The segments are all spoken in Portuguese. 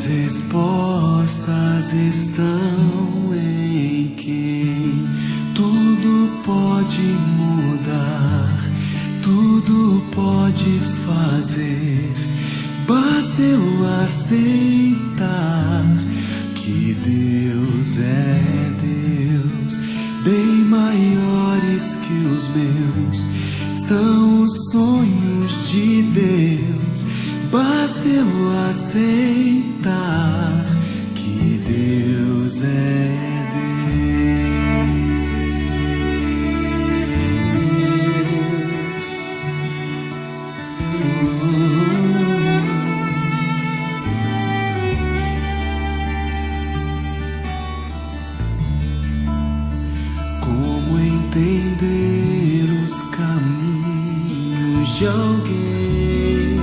respostas estão em quem tudo pode mudar, tudo pode fazer. Basta eu aceitar que Deus é Deus, bem maiores que os meus, são os sonhos de Deus. Basta eu aceitar que Deus é entender os caminhos de alguém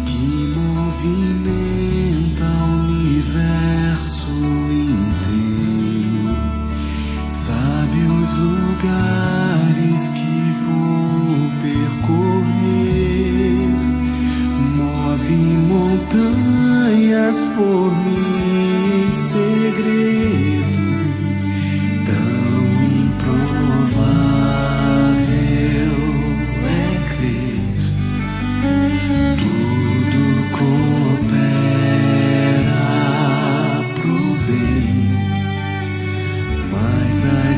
que movimenta o universo inteiro, sabe os lugares que vou percorrer, move montanhas por mim em segredo.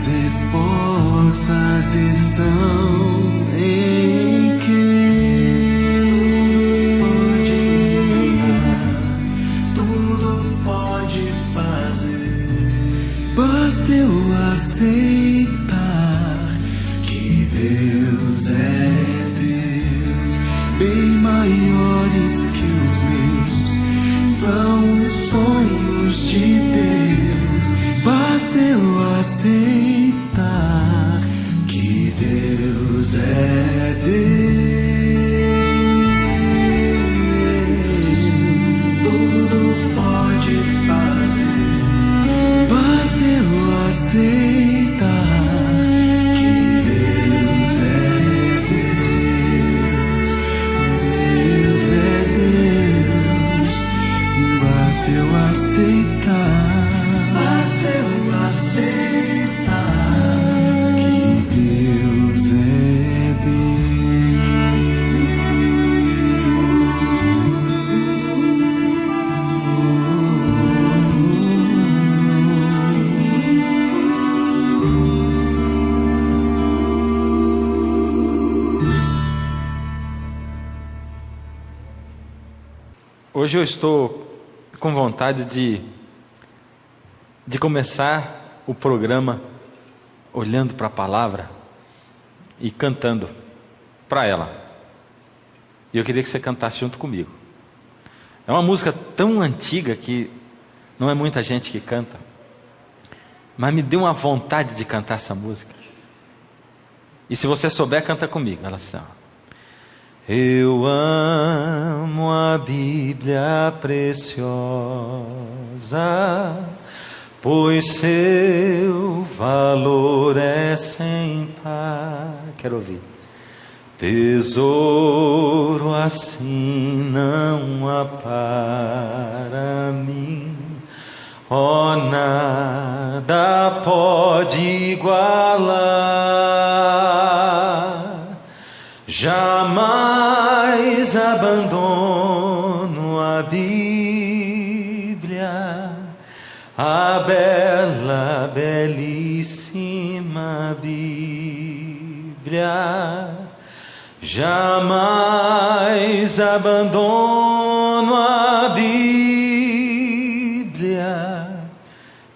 Respostas estão em quem pode mudar, tudo pode fazer. Basta eu aceitar que Deus é Deus, bem maiores que os meus, são os sonhos de Deus. Basta eu aceitar que Deus é Deus, tudo pode fazer. Basta eu aceitar que Deus é Deus, Deus é Deus. Basta eu aceitar. Basta eu aceitar que Deus é Hoje eu estou com vontade de começar o programa olhando para a palavra e cantando para ela. E eu queria que você cantasse junto comigo. É uma música tão antiga que não é muita gente que canta, mas me deu uma vontade de cantar essa música. E se você souber, canta comigo. Ela assim, ó. Eu amo a Bíblia preciosa, pois seu valor é sem par. Quero ouvir. Tesouro assim não há para mim, oh, nada pode igualar. Jamais abandono a Bíblia, a bela, belíssima Bíblia. Jamais abandono a Bíblia,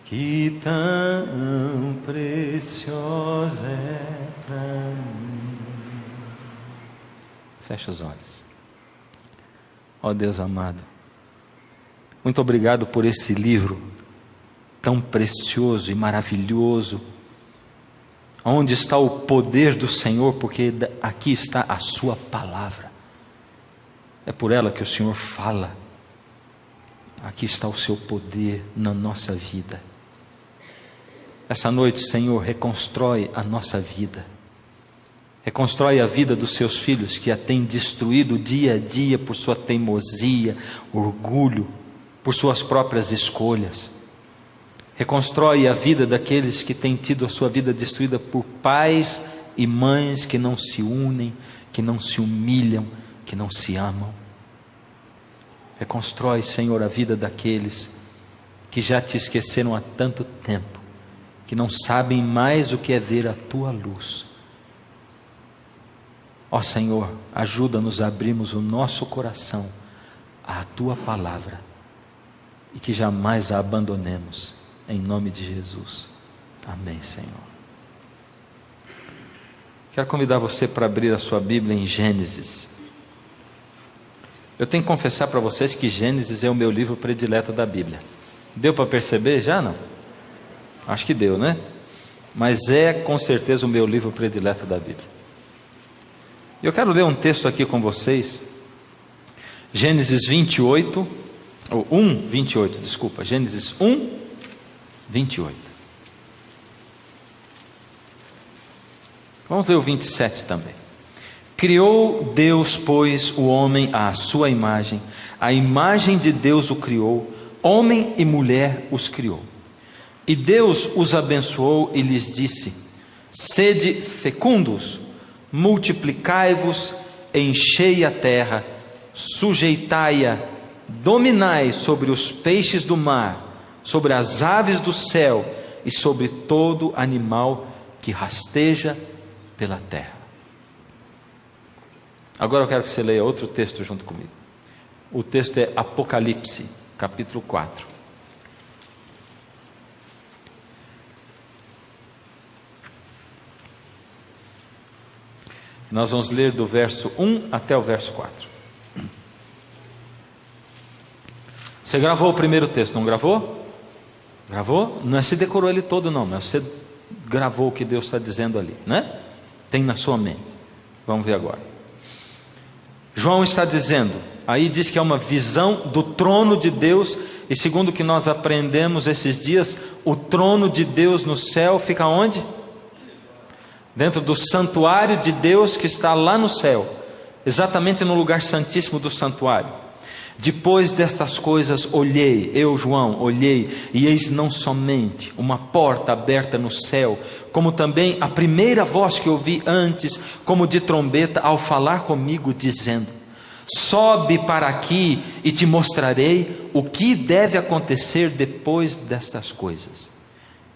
que tão preciosa é para mim. Fecha os olhos. Ó Deus amado, muito obrigado por esse livro tão precioso e maravilhoso, onde está o poder do Senhor, porque aqui está a sua palavra, é por ela que o Senhor fala. Aqui está o seu poder na nossa vida. Essa noite, Senhor, reconstrói a nossa vida, reconstrói a vida dos seus filhos que a têm destruído dia a dia por sua teimosia, orgulho, por suas próprias escolhas. Reconstrói a vida daqueles que têm tido a sua vida destruída por pais e mães que não se unem, que não se humilham, que não se amam. Reconstrói, Senhor, a vida daqueles que já te esqueceram há tanto tempo, que não sabem mais o que é ver a tua luz. Ó Senhor, ajuda-nos a abrirmos o nosso coração à tua palavra e que jamais a abandonemos, em nome de Jesus. Amém, Senhor. Quero convidar você para abrir a sua Bíblia em Gênesis. Eu tenho que confessar para vocês que Gênesis é o meu livro predileto da Bíblia. Deu para perceber já, não? Acho que deu, né? Mas é com certeza o meu livro predileto da Bíblia. Eu quero ler um texto aqui com vocês. Gênesis 28, ou 1, 28, desculpa. Gênesis 1, 28. Vamos ler o 27 também. Criou Deus, pois, o homem à sua imagem. A imagem de Deus o criou. Homem e mulher os criou. E Deus os abençoou e lhes disse: sede fecundos, multiplicai-vos, enchei a terra, sujeitai-a, dominai sobre os peixes do mar, sobre as aves do céu e sobre todo animal que rasteja pela terra. Agora eu quero que você leia outro texto junto comigo. O texto é Apocalipse, capítulo 4. Nós vamos ler do verso 1 até o verso 4. Você gravou o primeiro texto, não gravou? Gravou? Não é se decorou ele todo não, mas você gravou o que Deus está dizendo ali, né? Tem na sua mente. Vamos ver agora. João está dizendo, aí diz que é uma visão do trono de Deus, e segundo o que nós aprendemos esses dias, o trono de Deus no céu fica onde? Dentro do santuário de Deus que está lá no céu, exatamente no lugar santíssimo do santuário. Depois destas coisas olhei, eu João, olhei, e eis não somente uma porta aberta no céu, como também a primeira voz que ouvi antes, como de trombeta, ao falar comigo, dizendo: sobe para aqui e te mostrarei o que deve acontecer depois destas coisas.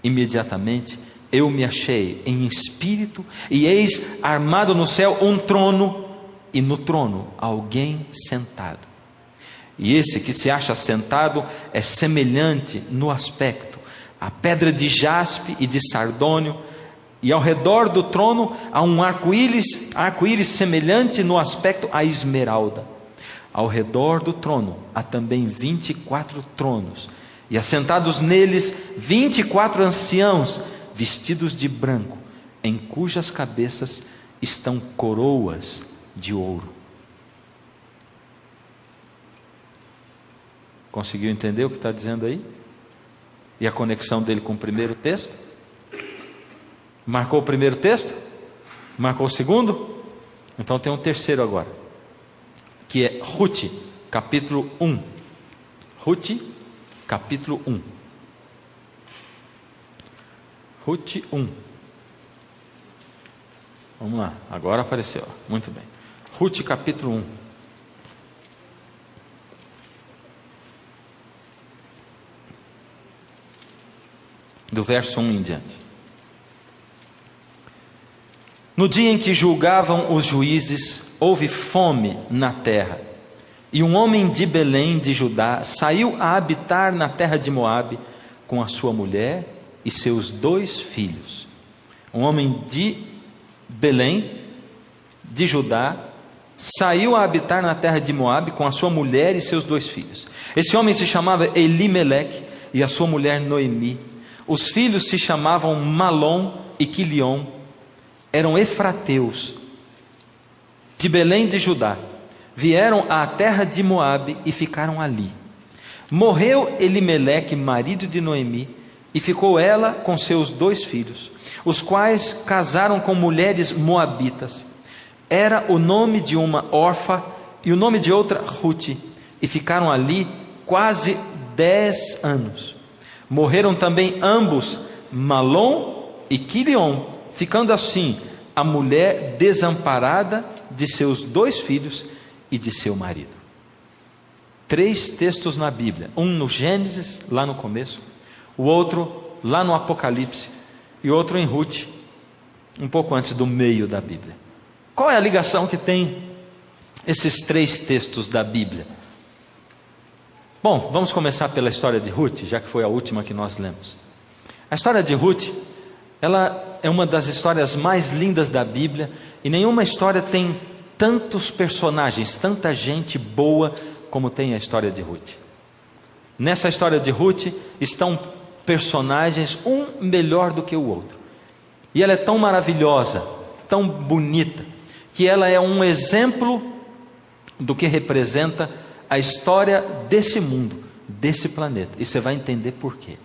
Imediatamente eu me achei em espírito, e eis armado no céu um trono, e no trono alguém sentado. E esse que se acha sentado é semelhante no aspecto a pedra de jaspe e de sardônio, e ao redor do trono há um arco-íris semelhante no aspecto a esmeralda. Ao redor do trono há também 24 tronos, e assentados neles 24 anciãos, vestidos de branco, em cujas cabeças estão coroas de ouro. Conseguiu entender o que está dizendo aí? E a conexão dele com o primeiro texto? Marcou o primeiro texto? Marcou o segundo? Então tem um terceiro agora, que é Ruth, capítulo 1. Ruth, capítulo 1. Ruth 1. Vamos lá, agora apareceu. Muito bem. Ruth, capítulo 1. Do verso 1 em diante. No dia em que julgavam os juízes, houve fome na terra, e um homem de Belém de Judá saiu a habitar na terra de Moabe com a sua mulher e seus 2 filhos. Um homem de Belém de Judá saiu a habitar na terra de Moabe com a sua mulher e seus 2 filhos. Esse homem se chamava Elimeleque e a sua mulher Noemi. Os filhos se chamavam Malom e Quilion, eram efrateus, de Belém de Judá. Vieram à terra de Moabe e ficaram ali. Morreu Elimeleque, marido de Noemi, e ficou ela com seus 2 filhos, os quais casaram com mulheres moabitas. Era o nome de uma Orfa e o nome de outra Ruth, e ficaram ali quase 10 anos. Morreram também ambos, Malom e Quilion, ficando assim a mulher desamparada de seus 2 filhos e de seu marido. 3 textos na Bíblia, um no Gênesis, lá no começo, o outro lá no Apocalipse e outro em Ruth, um pouco antes do meio da Bíblia. Qual é a ligação que tem esses 3 textos da Bíblia? Bom, vamos começar pela história de Ruth, já que foi a última que nós lemos. A história de Ruth, ela é uma das histórias mais lindas da Bíblia, e nenhuma história tem tantos personagens, tanta gente boa como tem a história de Ruth. Nessa história de Ruth estão personagens, um melhor do que o outro. E ela é tão maravilhosa, tão bonita, que ela é um exemplo do que representa a história desse mundo, desse planeta. E você vai entender por quê.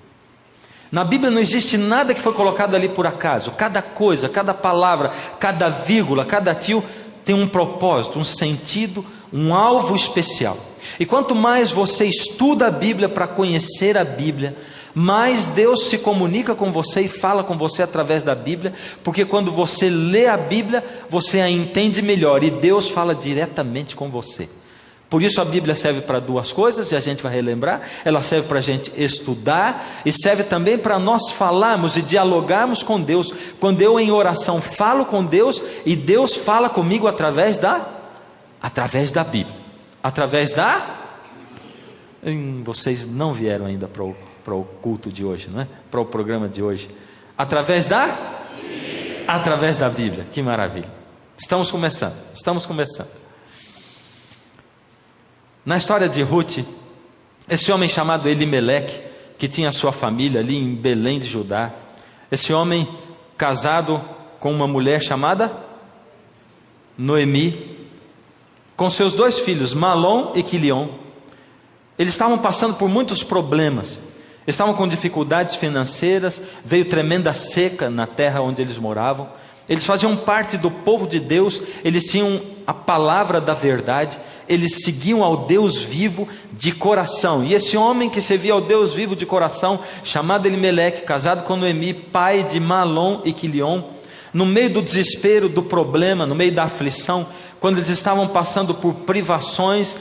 Na Bíblia não existe nada que foi colocado ali por acaso. Cada coisa, cada palavra, cada vírgula, cada tio tem um propósito, um sentido, um alvo especial. E quanto mais você estuda a Bíblia para conhecer a Bíblia, mais Deus se comunica com você e fala com você através da Bíblia, porque quando você lê a Bíblia, você a entende melhor e Deus fala diretamente com você. Por isso a Bíblia serve para 2 coisas, e a gente vai relembrar. Ela serve para a gente estudar, e serve também para nós falarmos e dialogarmos com Deus. Quando eu em oração falo com Deus, e Deus fala comigo através da Bíblia. Através da... Vocês não vieram ainda para o culto de hoje, não é? Para o programa de hoje. Através da Bíblia. Que maravilha. Estamos começando. Na história de Ruth, esse homem chamado Elimeleque, que tinha sua família ali em Belém de Judá, esse homem casado com uma mulher chamada Noemi, com seus 2 filhos, Malom e Quilion, eles estavam passando por muitos problemas, estavam com dificuldades financeiras, veio tremenda seca na terra onde eles moravam. Eles faziam parte do povo de Deus, eles tinham a palavra da verdade, eles seguiam ao Deus vivo de coração. E esse homem que servia ao Deus vivo de coração, chamado Elimeleque, casado com Noemi, pai de Malom e Quilion, no meio do desespero, do problema, no meio da aflição, quando eles estavam passando por privações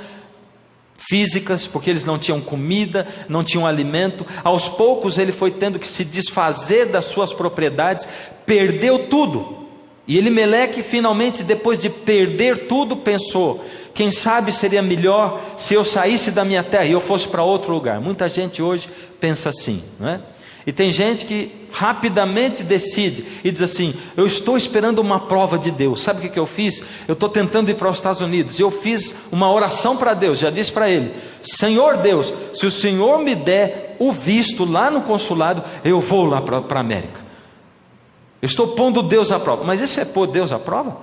físicas, porque eles não tinham comida, não tinham alimento, aos poucos ele foi tendo que se desfazer das suas propriedades, perdeu tudo. E Elimeleque finalmente, depois de perder tudo, pensou: quem sabe seria melhor se eu saísse da minha terra e eu fosse para outro lugar. Muita gente hoje pensa assim, não é? E tem gente que rapidamente decide e diz assim: eu estou esperando uma prova de Deus. Sabe o que eu fiz? Eu estou tentando ir para os Estados Unidos. Eu fiz uma oração para Deus, já disse para Ele: Senhor Deus, se o Senhor me der o visto lá no consulado, eu vou lá para a América. Eu estou pondo Deus à prova. Mas isso é pôr Deus à prova?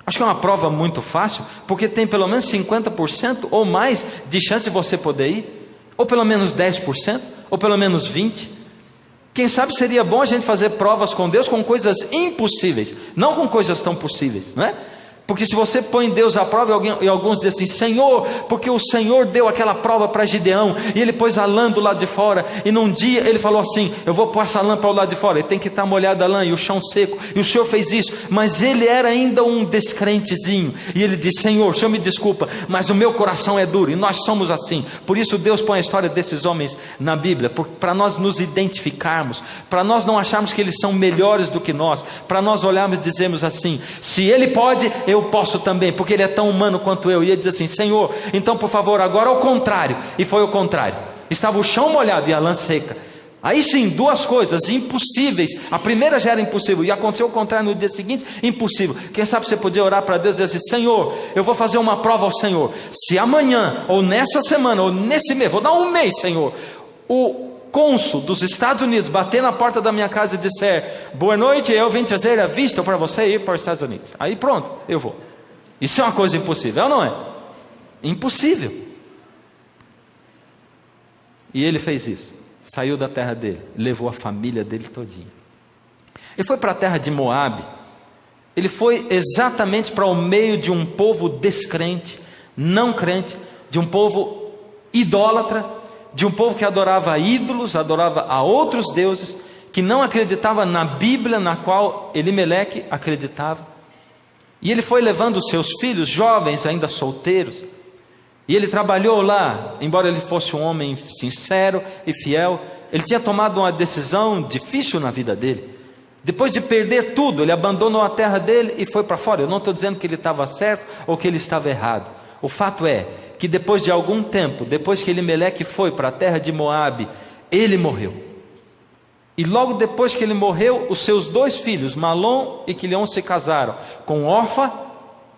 Acho que é uma prova muito fácil, porque tem pelo menos 50% ou mais de chance de você poder ir, ou pelo menos 10%, ou pelo menos 20%. Quem sabe seria bom a gente fazer provas com Deus com coisas impossíveis, não com coisas tão possíveis, não é? Porque se você põe Deus à prova, e alguns dizem assim: Senhor, porque o Senhor deu aquela prova para Gideão, e ele pôs a lã do lado de fora, e num dia ele falou assim: eu vou pôr essa lã para o lado de fora, e tem que estar molhada a lã, e o chão seco, e o Senhor fez isso. Mas ele era ainda um descrentezinho, e ele disse: Senhor, o Senhor me desculpa, mas o meu coração é duro, e nós somos assim. Por isso Deus põe a história desses homens na Bíblia, para nós nos identificarmos, para nós não acharmos que eles são melhores do que nós, para nós olharmos e dizermos assim: se ele pode, eu posso também, porque ele é tão humano quanto eu. E ele diz assim: Senhor, então por favor, agora ao contrário. E foi o contrário, estava o chão molhado e a lã seca. Aí sim, 2 coisas impossíveis. A primeira já era impossível, e aconteceu o contrário no dia seguinte, impossível. Quem sabe você podia orar para Deus e dizer assim: Senhor, eu vou fazer uma prova ao Senhor. Se amanhã, ou nessa semana, ou nesse mês, vou dar um mês, Senhor, o cônsul dos Estados Unidos bater na porta da minha casa e disser: boa noite, eu vim trazer a vista para você ir para os Estados Unidos. Aí pronto, eu vou. Isso é uma coisa impossível, ou não é? Impossível. E ele fez isso, saiu da terra dele, levou a família dele todinha. Ele foi para a terra de Moabe. Ele foi exatamente para o meio de um povo descrente, não crente, de um povo idólatra, de um povo que adorava ídolos, adorava a outros deuses, que não acreditava na Bíblia na qual Elimeleque acreditava. E ele foi levando os seus filhos, jovens, ainda solteiros, e ele trabalhou lá. Embora ele fosse um homem sincero e fiel, ele tinha tomado uma decisão difícil na vida dele. Depois de perder tudo, ele abandonou a terra dele e foi para fora. Eu não estou dizendo que ele estava certo ou que ele estava errado. O fato é que depois de algum tempo, depois que Elimeleque foi para a terra de Moabe, ele morreu. E logo depois que ele morreu, os seus 2 filhos, Malom e Quilion, se casaram com Orfa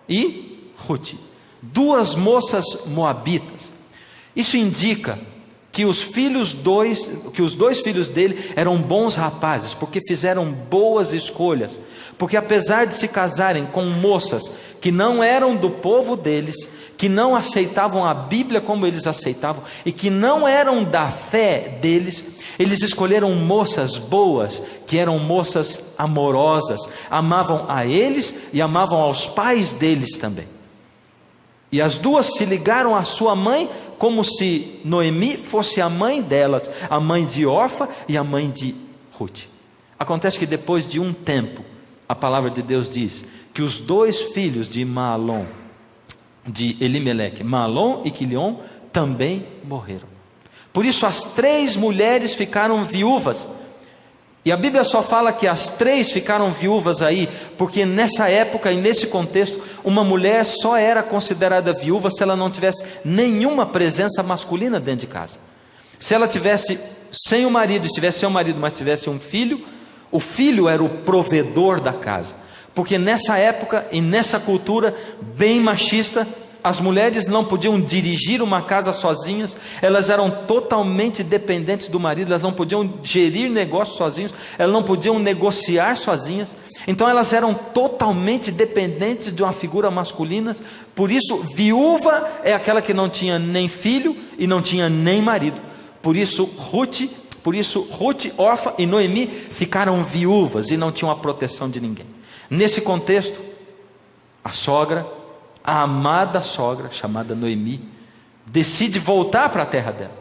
e Ruth, 2 moças moabitas. Isso indica que os 2 filhos dele eram bons rapazes, porque fizeram boas escolhas, porque apesar de se casarem com moças que não eram do povo deles, que não aceitavam a Bíblia como eles aceitavam, e que não eram da fé deles, eles escolheram moças boas, que eram moças amorosas, amavam a eles e amavam aos pais deles também. E as 2 se ligaram à sua mãe, como se Noemi fosse a mãe delas, a mãe de Orfa e a mãe de Ruth. Acontece que depois de um tempo, a palavra de Deus diz que os 2 filhos de Malom, de Elimeleque, Malom e Quilion, também morreram. Por isso as 3 mulheres ficaram viúvas. E a Bíblia só fala que as 3 ficaram viúvas aí, porque nessa época e nesse contexto, uma mulher só era considerada viúva se ela não tivesse nenhuma presença masculina dentro de casa. Se ela tivesse sem o marido, estivesse sem o marido, mas tivesse um filho, o filho era o provedor da casa. Porque nessa época e nessa cultura bem machista, as mulheres não podiam dirigir uma casa sozinhas, elas eram totalmente dependentes do marido, elas não podiam gerir negócios sozinhas, elas não podiam negociar sozinhas, então elas eram totalmente dependentes de uma figura masculina. Por isso, viúva é aquela que não tinha nem filho e não tinha nem marido. Por isso Ruth, Orfa e Noemi ficaram viúvas e não tinham a proteção de ninguém. Nesse contexto, a sogra, a amada sogra, chamada Noemi, decide voltar para a terra dela,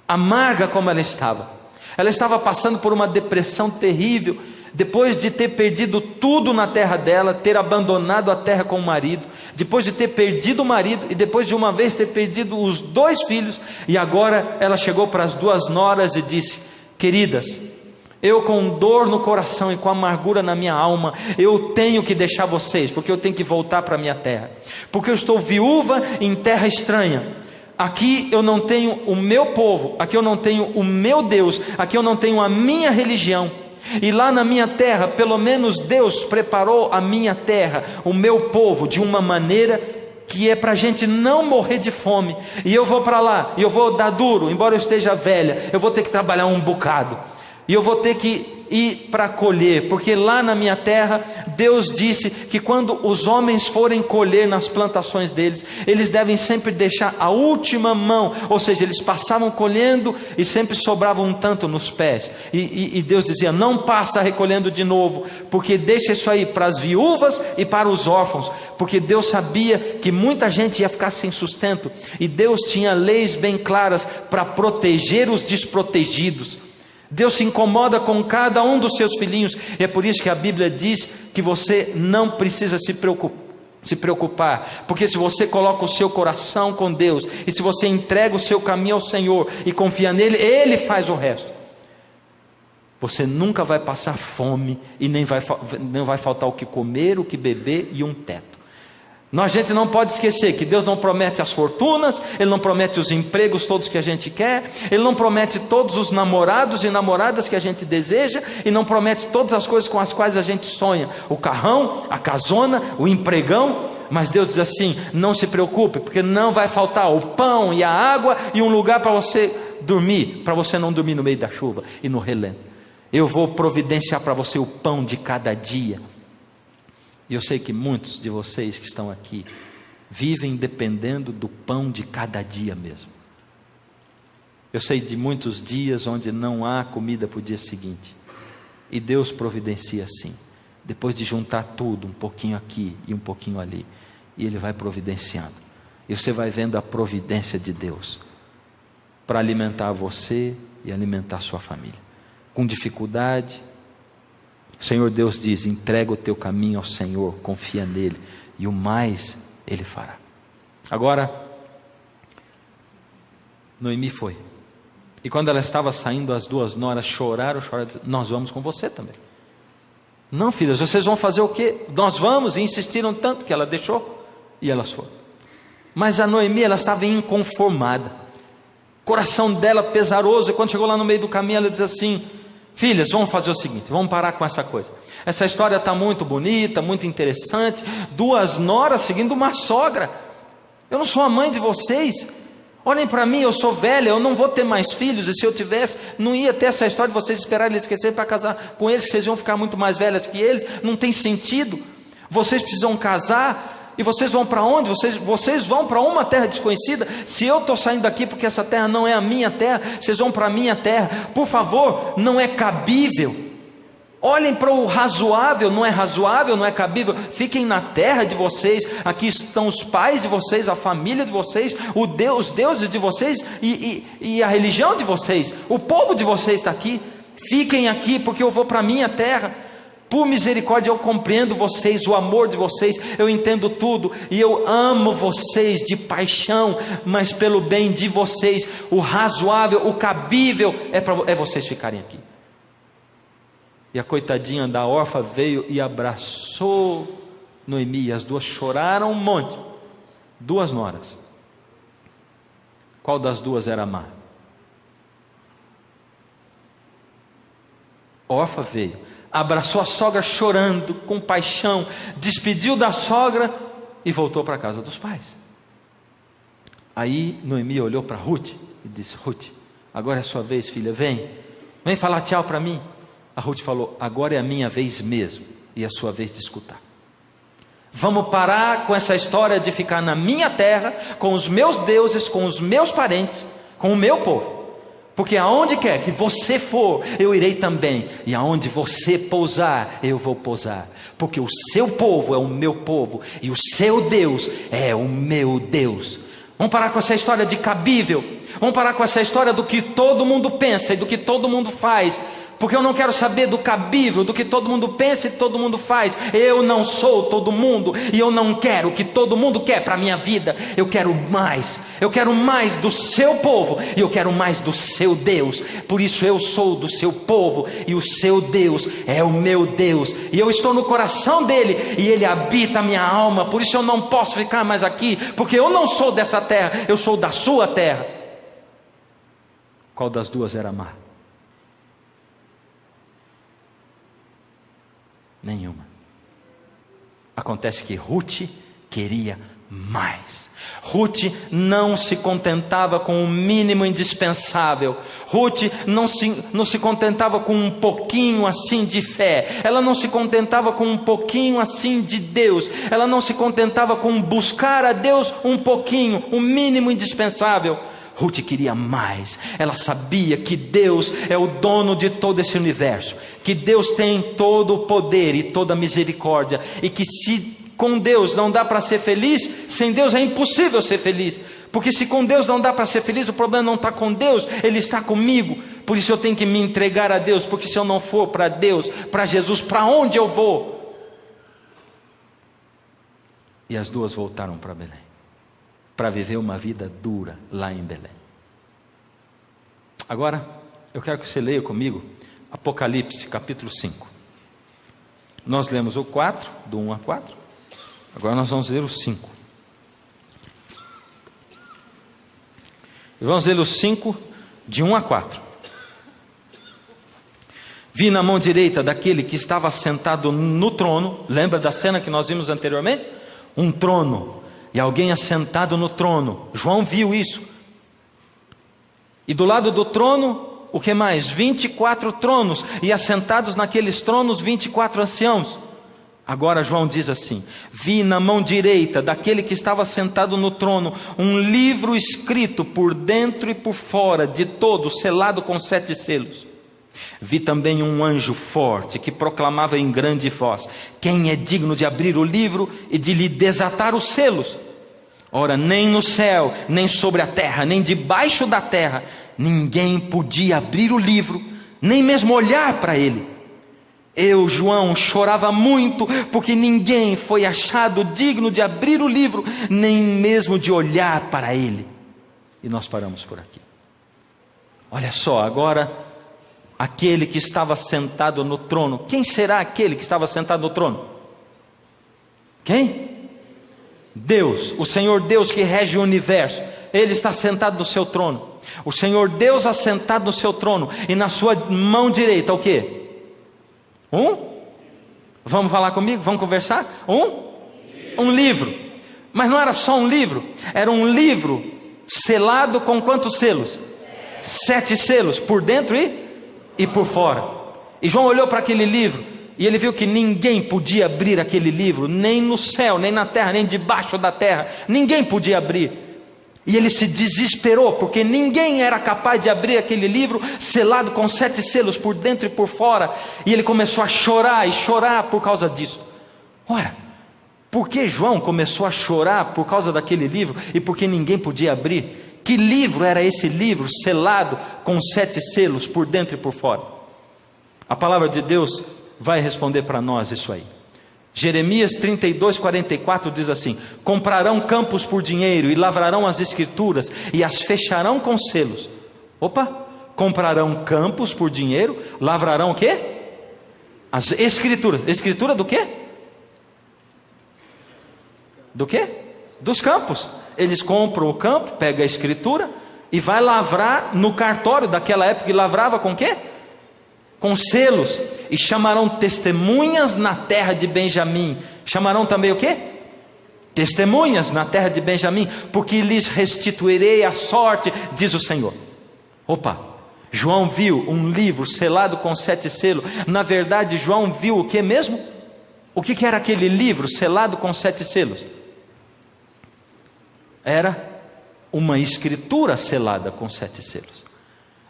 amarga como ela estava. Ela estava passando por uma depressão terrível, depois de ter perdido tudo na terra dela, ter abandonado a terra com o marido, depois de ter perdido o marido, e depois de uma vez ter perdido os 2 filhos, e agora ela chegou para as 2 noras e disse: queridas, eu com dor no coração e com amargura na minha alma, eu tenho que deixar vocês, porque eu tenho que voltar para a minha terra, porque eu estou viúva em terra estranha. Aqui eu não tenho o meu povo, aqui eu não tenho o meu Deus, aqui eu não tenho a minha religião. E lá na minha terra, pelo menos Deus preparou a minha terra, o meu povo, de uma maneira que é para a gente não morrer de fome. E eu vou para lá, e eu vou dar duro, embora eu esteja velha, eu vou ter que trabalhar um bocado. E eu vou ter que ir para colher, porque lá na minha terra, Deus disse que quando os homens forem colher nas plantações deles, eles devem sempre deixar a última mão, ou seja, eles passavam colhendo e sempre sobrava um tanto nos pés. E Deus dizia: não passa recolhendo de novo, porque deixa isso aí para as viúvas e para os órfãos, porque Deus sabia que muita gente ia ficar sem sustento, e Deus tinha leis bem claras para proteger os desprotegidos. Deus se incomoda com cada um dos seus filhinhos, e é por isso que a Bíblia diz que você não precisa se preocupar, porque se você coloca o seu coração com Deus, e se você entrega o seu caminho ao Senhor e confia nele, Ele faz o resto. Você nunca vai passar fome e nem vai faltar o que comer, o que beber e um teto. A gente não pode esquecer que Deus não promete as fortunas, Ele não promete os empregos todos que a gente quer, Ele não promete todos os namorados e namoradas que a gente deseja, e não promete todas as coisas com as quais a gente sonha, o carrão, a casona, o empregão. Mas Deus diz assim: não se preocupe, porque não vai faltar o pão e a água e um lugar para você dormir, para você não dormir no meio da chuva e no relento. Eu vou providenciar para você o pão de cada dia. E eu sei que muitos de vocês que estão aqui vivem dependendo do pão de cada dia mesmo. Eu sei de muitos dias onde não há comida para o dia seguinte, e Deus providencia assim, depois de juntar tudo, um pouquinho aqui e um pouquinho ali, e Ele vai providenciando, e você vai vendo a providência de Deus. para alimentar você e alimentar sua família. Com dificuldade, o Senhor Deus diz: entrega o teu caminho ao Senhor, confia nele, e o mais Ele fará. Agora, Noemi foi. E quando ela estava saindo, as duas noras choraram, nós vamos com você também. Não, filhas, vocês vão fazer o quê? Nós vamos, e insistiram tanto que ela deixou, e elas foram. Mas a Noemi, ela estava inconformada, coração dela pesaroso, e quando chegou lá no meio do caminho, ela diz assim: filhas, vamos fazer o seguinte, vamos parar com essa coisa. Essa história está muito bonita, muito interessante, duas noras seguindo uma sogra. Eu não sou a mãe de vocês. Olhem para mim, eu sou velha, eu não vou ter mais filhos, e se eu tivesse, não ia ter essa história de vocês esperarem eles esquecerem para casar com eles, que vocês iam ficar muito mais velhas que eles. Não tem sentido. Vocês precisam casar. E vocês vão para onde? Vocês vão para uma terra desconhecida. Se eu estou saindo daqui porque essa terra não é a minha terra, vocês vão para a minha terra. Por favor, não é cabível. Olhem para o razoável, não é cabível. Fiquem na terra de vocês. Aqui estão os pais de vocês, a família de vocês, os deuses de vocês e a religião de vocês. O povo de vocês está aqui. Fiquem aqui porque eu vou para a minha terra. Por misericórdia, eu compreendo vocês, o amor de vocês, eu entendo tudo, e eu amo vocês de paixão, mas pelo bem de vocês, o razoável, o cabível, é vocês ficarem aqui. E a coitadinha da órfã veio e abraçou Noemi, e as duas choraram um monte, duas noras. Qual das duas era má? A órfã veio, abraçou a sogra chorando, com paixão, despediu da sogra e voltou para a casa dos pais. Aí Noemi olhou para Ruth e disse: Ruth, agora é a sua vez, filha, vem falar tchau para mim. A Ruth falou: agora é a minha vez mesmo, e é a sua vez de escutar. Vamos parar com essa história de ficar na minha terra, com os meus deuses, com os meus parentes, com o meu povo. Porque aonde quer que você for, eu irei também. E aonde você pousar, eu vou pousar. Porque o seu povo é o meu povo, e o seu Deus é o meu Deus. Vamos parar com essa história de cabível. Vamos parar com essa história do que todo mundo pensa e do que todo mundo faz. Porque eu não quero saber do cabível, do que todo mundo pensa e todo mundo faz. Eu não sou todo mundo, e eu não quero o que todo mundo quer para a minha vida. Eu quero mais do seu povo, e eu quero mais do seu Deus. Por isso eu sou do seu povo, e o seu Deus é o meu Deus, e eu estou no coração dele, e ele habita a minha alma. Por isso eu não posso ficar mais aqui, porque eu não sou dessa terra, eu sou da sua terra. Qual das duas era má? Nenhuma. Acontece que Ruth queria mais. Ruth não se contentava com o mínimo indispensável. Ruth não se contentava com um pouquinho assim de fé. Ela não se contentava com um pouquinho assim de Deus. Ela não se contentava com buscar a Deus um pouquinho, o mínimo indispensável. Ruth queria mais. Ela sabia que Deus é o dono de todo esse universo, que Deus tem todo o poder e toda a misericórdia, e que se com Deus não dá para ser feliz, sem Deus é impossível ser feliz. Porque se com Deus não dá para ser feliz, o problema não está com Deus, Ele está comigo. Por isso eu tenho que me entregar a Deus, porque se eu não for para Deus, para Jesus, para onde eu vou? E as duas voltaram para Belém, para viver uma vida dura lá em Belém. Agora, eu quero que você leia comigo Apocalipse, capítulo 5. Nós lemos o 4, do 1 a 4. Agora nós vamos ler o 5. E vamos ler o 5, de 1 a 4. Vi na mão direita daquele que estava sentado no trono. Lembra da cena que nós vimos anteriormente? Um trono e alguém assentado no trono. João viu isso. E do lado do trono, o que mais? 24 tronos, e assentados naqueles tronos 24 anciãos. Agora João diz assim: vi na mão direita daquele que estava sentado no trono um livro escrito por dentro e por fora de todo, selado com 7 selos. Vi também um anjo forte que proclamava em grande voz: quem é digno de abrir o livro e de lhe desatar os selos? Ora, nem no céu, nem sobre a terra, nem debaixo da terra, ninguém podia abrir o livro, nem mesmo olhar para ele. Eu, João, chorava muito, porque ninguém foi achado digno de abrir o livro, nem mesmo de olhar para ele. E nós paramos por aqui. Olha só, agora, aquele que estava sentado no trono. Quem será aquele que estava sentado no trono? Quem? Deus, o Senhor Deus que rege o universo. Ele está sentado no seu trono. O Senhor Deus assentado no seu trono, e na sua mão direita o quê? Vamos falar comigo? Vamos conversar? Um livro. Mas não era só um livro, era um livro selado com quantos selos? 7 selos, por dentro e por fora. E João olhou para aquele livro, e ele viu que ninguém podia abrir aquele livro, nem no céu, nem na terra, nem debaixo da terra. Ninguém podia abrir. E ele se desesperou, porque ninguém era capaz de abrir aquele livro selado com 7 selos por dentro e por fora. E ele começou a chorar e chorar por causa disso. Ora, por que João começou a chorar por causa daquele livro e porque ninguém podia abrir? Que livro era esse livro selado com 7 selos por dentro e por fora? A palavra de Deus vai responder para nós isso aí. Jeremias 32:44 diz assim: comprarão campos por dinheiro e lavrarão as escrituras e as fecharão com selos. Comprarão campos por dinheiro, lavrarão o quê? As escrituras. Escritura do quê? Do quê? Dos campos. Eles compram o campo, pega a escritura e vai lavrar no cartório daquela época, que lavrava com o quê? Com selos. E chamarão testemunhas na terra de Benjamim. Chamarão também o quê? Testemunhas na terra de Benjamim, porque lhes restituirei a sorte, diz o Senhor. João viu um livro selado com 7 selos. Na verdade, João viu o que mesmo? O que era aquele livro selado com 7 selos? Era uma escritura selada com 7 selos.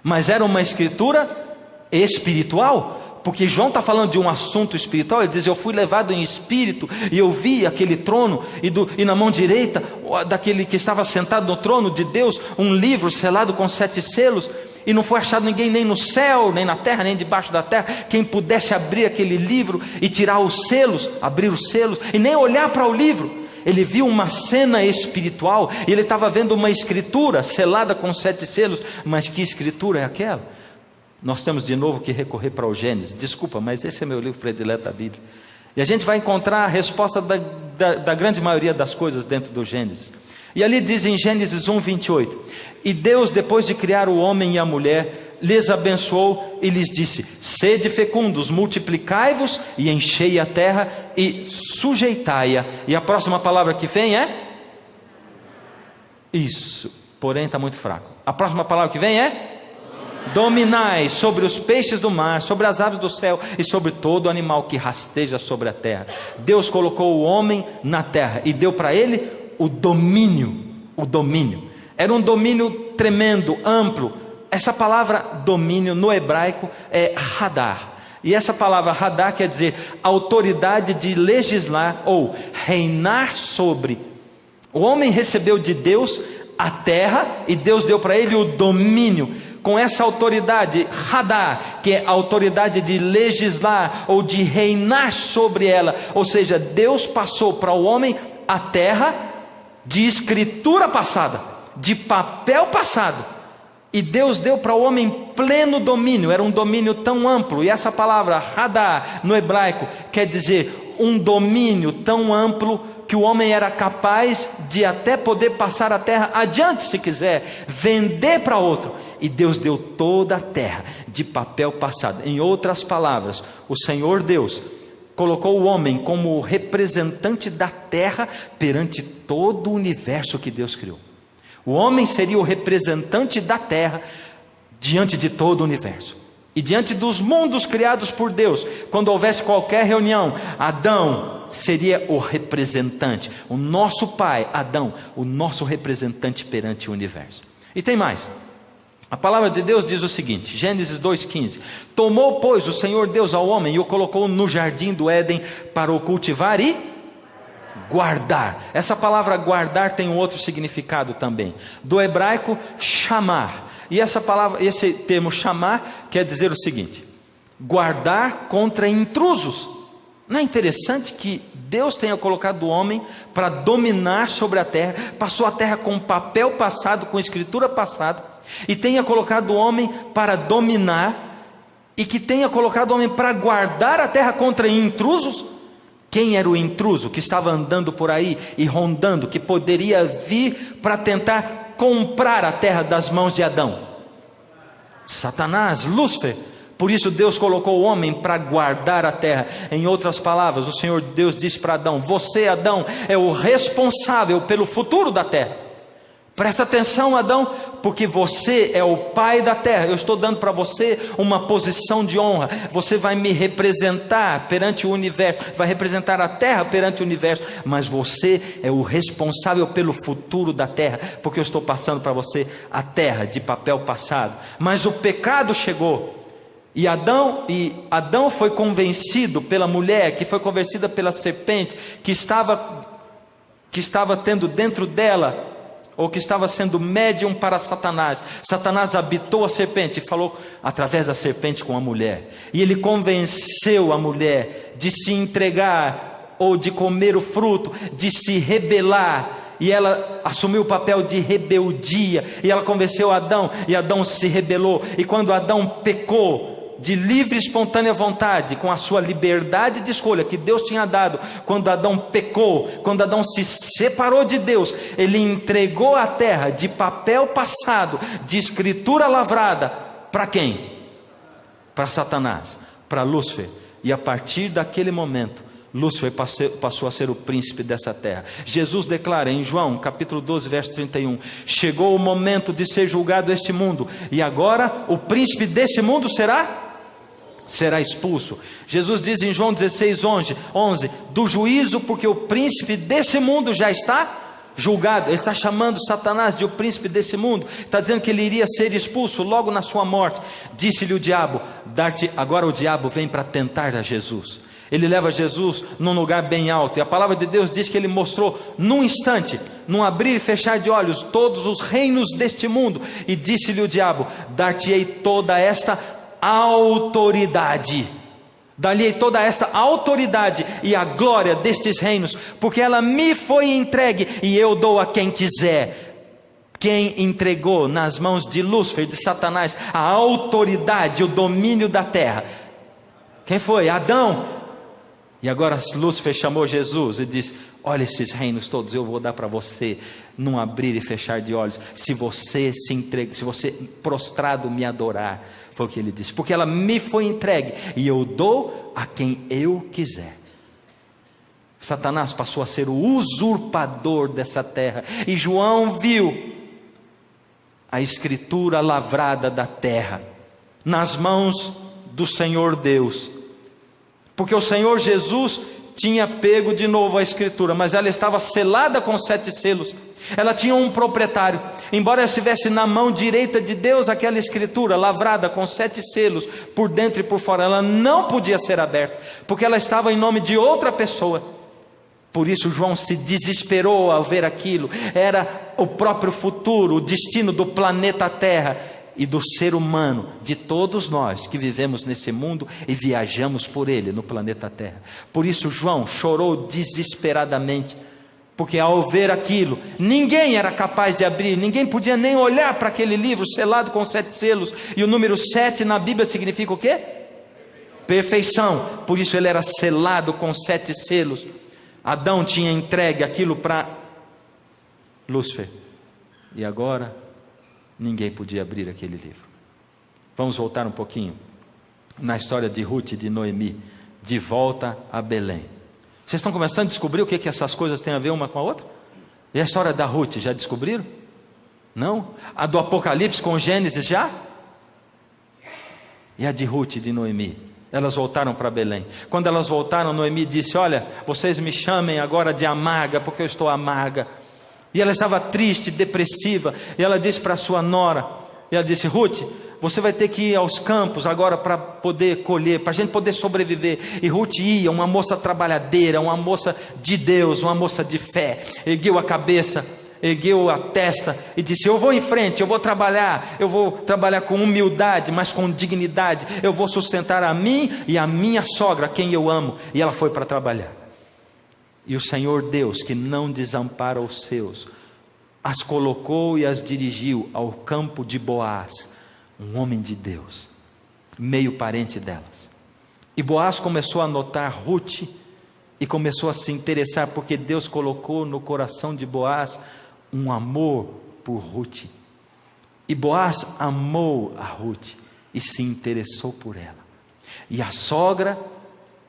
Mas era uma escritura espiritual, porque João está falando de um assunto espiritual. Ele diz: eu fui levado em espírito e eu vi aquele trono, e na mão direita daquele que estava sentado no trono de Deus, um livro selado com 7 selos, e não foi achado ninguém, nem no céu, nem na terra, nem debaixo da terra, quem pudesse abrir aquele livro e tirar os selos, abrir os selos, e nem olhar para o livro. Ele viu uma cena espiritual, e ele estava vendo uma escritura selada com 7 selos. Mas que escritura é aquela? Nós temos de novo que recorrer para o Gênesis. Desculpa, mas esse é meu livro predileto da Bíblia. E a gente vai encontrar a resposta da grande maioria das coisas dentro do Gênesis. E ali diz em Gênesis 1:28: e Deus, depois de criar o homem e a mulher, lhes abençoou e lhes disse: sede fecundos, multiplicai-vos e enchei a terra e sujeitai-a. E a próxima palavra que vem é? Isso, porém está muito fraco. A próxima palavra que vem é? Dominai sobre os peixes do mar, sobre as aves do céu e sobre todo animal que rasteja sobre a terra. Deus colocou o homem na terra e deu para ele o domínio. Era um domínio tremendo, amplo. Essa palavra domínio no hebraico é hadar. E essa palavra hadar quer dizer autoridade de legislar ou reinar sobre. O homem recebeu de Deus a terra e Deus deu para ele o domínio. Com essa autoridade, hadar, que é a autoridade de legislar ou de reinar sobre ela. Ou seja, Deus passou para o homem a terra de escritura passada, de papel passado. E Deus deu para o homem pleno domínio. Era um domínio tão amplo. E essa palavra hadar no hebraico quer dizer um domínio tão amplo que o homem era capaz de até poder passar a terra adiante se quiser, vender para outro. E Deus deu toda a terra de papel passado. Em outras palavras, o Senhor Deus colocou o homem como representante da terra perante todo o universo que Deus criou. O homem seria o representante da terra diante de todo o universo. E diante dos mundos criados por Deus, quando houvesse qualquer reunião, Adão seria o representante. O nosso pai, Adão, o nosso representante perante o universo. E tem mais. A palavra de Deus diz o seguinte, Gênesis 2:15: tomou, pois, o Senhor Deus ao homem e o colocou no jardim do Éden para o cultivar e guardar. Essa palavra guardar tem um outro significado também. Do hebraico, chamar. E essa palavra, esse termo chamar, quer dizer o seguinte: guardar contra intrusos. Não é interessante que Deus tenha colocado o homem para dominar sobre a terra, passou a terra com papel passado, com escritura passada, e tenha colocado o homem para dominar, e que tenha colocado o homem para guardar a terra contra intrusos? Quem era o intruso que estava andando por aí e rondando, que poderia vir para tentar comprar a terra das mãos de Adão? Satanás, Lúcifer. Por isso Deus colocou o homem para guardar a terra. Em outras palavras, o Senhor Deus disse para Adão: você, Adão, é o responsável pelo futuro da terra. Presta atenção, Adão, porque você é o pai da terra. Eu estou dando para você uma posição de honra. Você vai me representar perante o universo, vai representar a terra perante o universo, mas você é o responsável pelo futuro da terra, porque eu estou passando para você a terra de papel passado. Mas o pecado chegou, e Adão foi convencido pela mulher, que foi convencida pela serpente, que estava tendo dentro dela, ou que estava sendo médium para Satanás. Satanás habitou a serpente e falou através da serpente com a mulher, e ele convenceu a mulher de se entregar, ou de comer o fruto, de se rebelar, e ela assumiu o papel de rebeldia, e ela convenceu Adão, e Adão se rebelou. E quando Adão pecou, de livre e espontânea vontade, com a sua liberdade de escolha que Deus tinha dado, quando Adão pecou, quando Adão se separou de Deus, ele entregou a terra de papel passado, de escritura lavrada, para quem? Para Satanás, para Lúcifer. E a partir daquele momento, Lúcifer passou a ser o príncipe dessa terra. Jesus declara em João capítulo 12, verso 31, chegou o momento de ser julgado este mundo, e agora o príncipe desse mundo será expulso. Jesus diz em João 16, 11, do juízo, porque o príncipe desse mundo já está julgado. Ele está chamando Satanás de o príncipe desse mundo, está dizendo que ele iria ser expulso logo na sua morte. Disse-lhe o diabo, agora o diabo vem para tentar a Jesus. Ele leva Jesus num lugar bem alto, e a palavra de Deus diz que ele mostrou num instante, num abrir e fechar de olhos, todos os reinos deste mundo. E disse-lhe o diabo, dar-te-ei toda esta autoridade, dar-lhe toda esta autoridade e a glória destes reinos, porque ela me foi entregue, e eu dou a quem quiser. Quem entregou nas mãos de Lúcifer, de Satanás, a autoridade, o domínio da terra? Quem foi? Adão. E agora Lúcifer chamou Jesus e disse: olha, esses reinos todos eu vou dar para você, num abrir e fechar de olhos, se você se entrega, se você prostrado me adorar. Foi o que ele disse, porque ela me foi entregue, e eu dou a quem eu quiser. Satanás passou a ser o usurpador dessa terra, e João viu a escritura lavrada da terra nas mãos do Senhor Deus, porque o Senhor Jesus tinha pego de novo a escritura, mas ela estava selada com 7 selos. Ela tinha um proprietário. Embora estivesse na mão direita de Deus, aquela escritura lavrada com 7 selos, por dentro e por fora, ela não podia ser aberta, porque ela estava em nome de outra pessoa. Por isso João se desesperou ao ver aquilo. Era o próprio futuro, o destino do planeta Terra e do ser humano, de todos nós que vivemos nesse mundo e viajamos por ele no planeta Terra. Por isso João chorou desesperadamente, porque ao ver aquilo, ninguém era capaz de abrir, ninguém podia nem olhar para aquele livro selado com 7 selos, e o número 7 na Bíblia significa o quê? Perfeição. Por isso ele era selado com 7 selos. Adão tinha entregue aquilo para Lúcifer, e agora ninguém podia abrir aquele livro. Vamos voltar um pouquinho na história de Ruth e de Noemi, de volta a Belém. Vocês estão começando a descobrir o que essas coisas têm a ver uma com a outra? E a história da Ruth, já descobriram? Não? A do Apocalipse com Gênesis já? E a de Ruth e de Noemi? Elas voltaram para Belém. Quando elas voltaram, Noemi disse: olha, vocês me chamem agora de amarga, porque eu estou amarga. E ela estava triste, depressiva, e ela disse para sua nora, e ela disse: Ruth, você vai ter que ir aos campos agora para poder colher, para a gente poder sobreviver. E Ruth ia, uma moça trabalhadeira, uma moça de Deus, uma moça de fé, ergueu a cabeça, ergueu a testa e disse: eu vou em frente, eu vou trabalhar com humildade, mas com dignidade, eu vou sustentar a mim e a minha sogra, quem eu amo. E ela foi para trabalhar. E o Senhor Deus, que não desampara os seus, as colocou e as dirigiu ao campo de Boaz, um homem de Deus, meio parente delas. E Boaz começou a notar Ruth e começou a se interessar, porque Deus colocou no coração de Boaz um amor por Ruth. E Boaz amou a Ruth e se interessou por ela. E a sogra,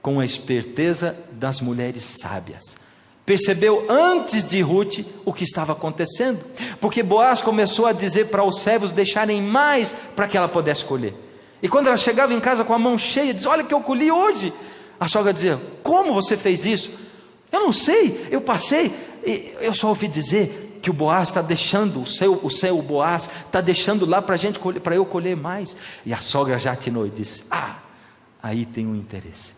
com a esperteza das mulheres sábias, percebeu antes de Ruth o que estava acontecendo, porque Boaz começou a dizer para os servos deixarem mais para que ela pudesse colher. E quando ela chegava em casa com a mão cheia, dizia: olha que eu colhi hoje. A sogra dizia: como você fez isso? Eu não sei, eu passei, eu só ouvi dizer que o Boaz está deixando, o seu Boaz está deixando lá para a gente colher, para eu colher mais. E a sogra já atinou e disse: aí tem um interesse.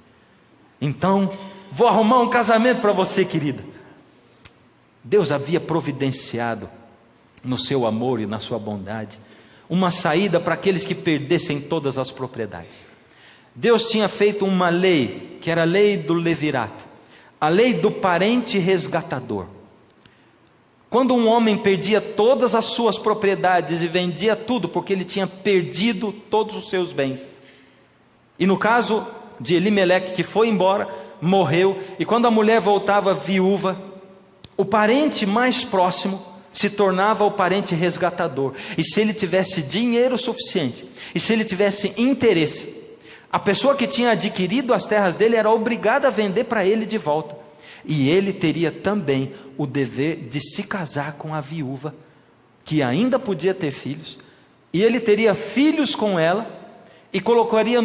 Então, vou arrumar um casamento para você, querida. Deus havia providenciado, no seu amor e na sua bondade, uma saída para aqueles que perdessem todas as propriedades. Deus tinha feito uma lei, que era a lei do levirato, a lei do parente resgatador. Quando um homem perdia todas as suas propriedades e vendia tudo, porque ele tinha perdido todos os seus bens. E no caso de Elimeleque, que foi embora, morreu, e quando a mulher voltava viúva, o parente mais próximo se tornava o parente resgatador. E se ele tivesse dinheiro suficiente, e se ele tivesse interesse, a pessoa que tinha adquirido as terras dele era obrigada a vender para ele de volta. E ele teria também o dever de se casar com a viúva, que ainda podia ter filhos, e ele teria filhos com ela, e colocaria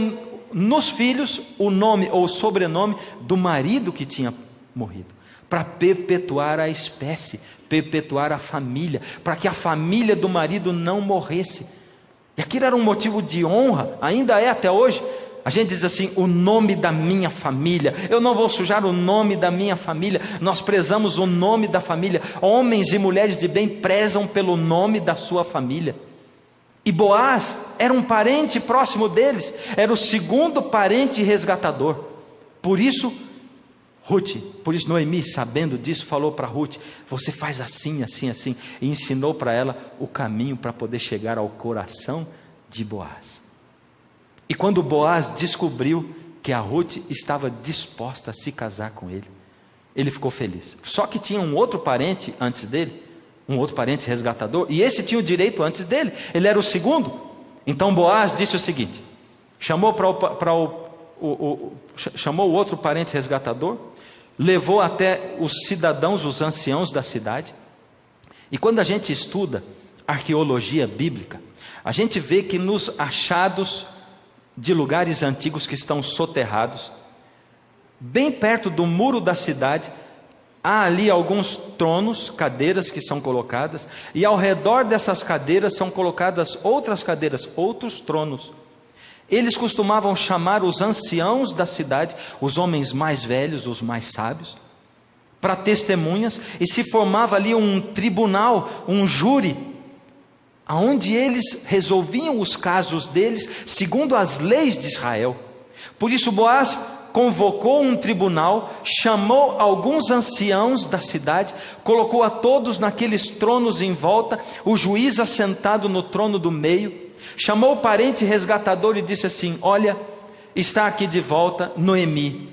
nos filhos o nome ou o sobrenome do marido que tinha morrido, para perpetuar a espécie, perpetuar a família, para que a família do marido não morresse. E aquilo era um motivo de honra, ainda é até hoje. A gente diz assim: o nome da minha família, eu não vou sujar o nome da minha família. Nós prezamos o nome da família. Homens e mulheres de bem prezam pelo nome da sua família. E Boaz era um parente próximo deles, era o segundo parente resgatador. Por isso Noemi, sabendo disso, falou para Ruth: você faz assim, assim, assim, e ensinou para ela o caminho para poder chegar ao coração de Boaz. E quando Boaz descobriu que a Ruth estava disposta a se casar com ele, ele ficou feliz. Só que tinha um outro parente antes dele, um outro parente resgatador, e esse tinha o direito antes dele, ele era o segundo. Então Boaz disse o seguinte: chamou chamou o outro parente resgatador, levou até os cidadãos, os anciãos da cidade. E quando a gente estuda arqueologia bíblica, a gente vê que nos achados de lugares antigos que estão soterrados, bem perto do muro da cidade, há ali alguns tronos, cadeiras que são colocadas, e ao redor dessas cadeiras são colocadas outras cadeiras, outros tronos. Eles costumavam chamar os anciãos da cidade, os homens mais velhos, os mais sábios, para testemunhas, e se formava ali um tribunal, um júri, onde eles resolviam os casos deles segundo as leis de Israel. Por isso Boaz convocou um tribunal, chamou alguns anciãos da cidade, colocou a todos naqueles tronos em volta, o juiz assentado no trono do meio, chamou o parente resgatador e disse assim: olha, está aqui de volta Noemi,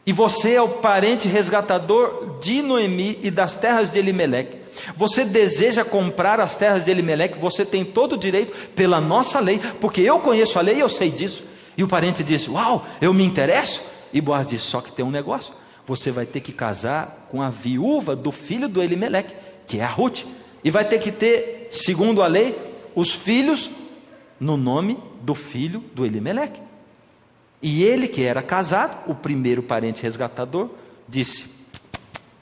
e você é o parente resgatador de Noemi e das terras de Elimeleque. Você deseja comprar as terras de Elimeleque, você tem todo o direito pela nossa lei, porque eu conheço a lei e eu sei disso. E o parente disse: uau, eu me interesso. E Boaz disse: só que tem um negócio, você vai ter que casar com a viúva do filho do Elimeleque, que é a Ruth, e vai ter que ter, segundo a lei, os filhos no nome do filho do Elimeleque. E ele, que era casado, o primeiro parente resgatador, disse: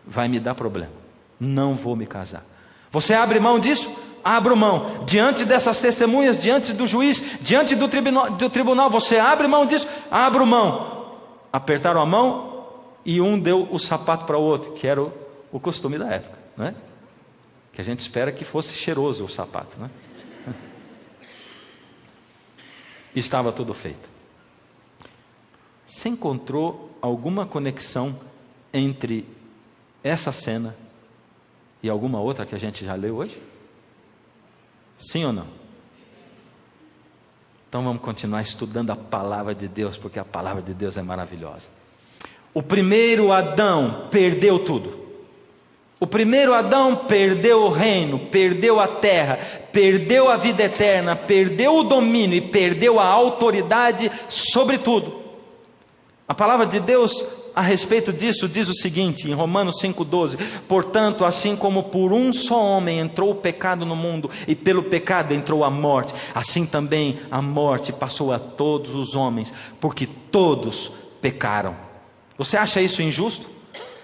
vai me dar problema, não vou me casar. Você abre mão disso? abro mão. Diante dessas testemunhas, diante do juiz, diante do tribunal, você abre mão disso? Abro mão. Apertaram a mão e um deu o sapato para o outro, que era o costume da época, não é? Que a gente espera que fosse cheiroso o sapato, né? Estava tudo feito. Você encontrou alguma conexão entre essa cena e alguma outra que a gente já leu hoje? Sim ou não? Então vamos continuar estudando a palavra de Deus, porque a palavra de Deus é maravilhosa. O primeiro Adão perdeu tudo. O primeiro Adão perdeu o reino, perdeu a terra, perdeu a vida eterna, perdeu o domínio e perdeu a autoridade sobre tudo. A palavra de Deus a respeito disso diz o seguinte, em Romanos 5,12: portanto, assim como por um só homem entrou o pecado no mundo, e pelo pecado entrou a morte, assim também a morte passou a todos os homens, porque todos pecaram. Você acha isso injusto?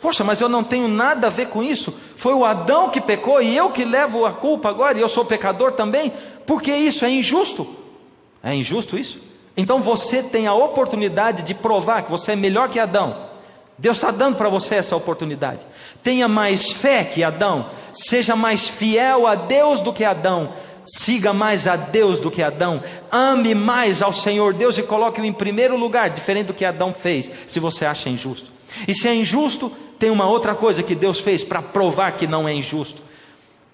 Poxa, mas eu não tenho nada a ver com isso. Foi o Adão que pecou e eu que levo a culpa agora, e eu sou pecador também. Porque isso é injusto. É injusto isso? Então você tem a oportunidade de provar que você é melhor que Adão. Deus está dando para você essa oportunidade. Tenha mais fé que Adão. Seja mais fiel a Deus do que Adão. Siga mais a Deus do que Adão. Ame mais ao Senhor Deus e coloque-o em primeiro lugar, diferente do que Adão fez, se você acha injusto. E se é injusto, tem uma outra coisa que Deus fez para provar que não é injusto.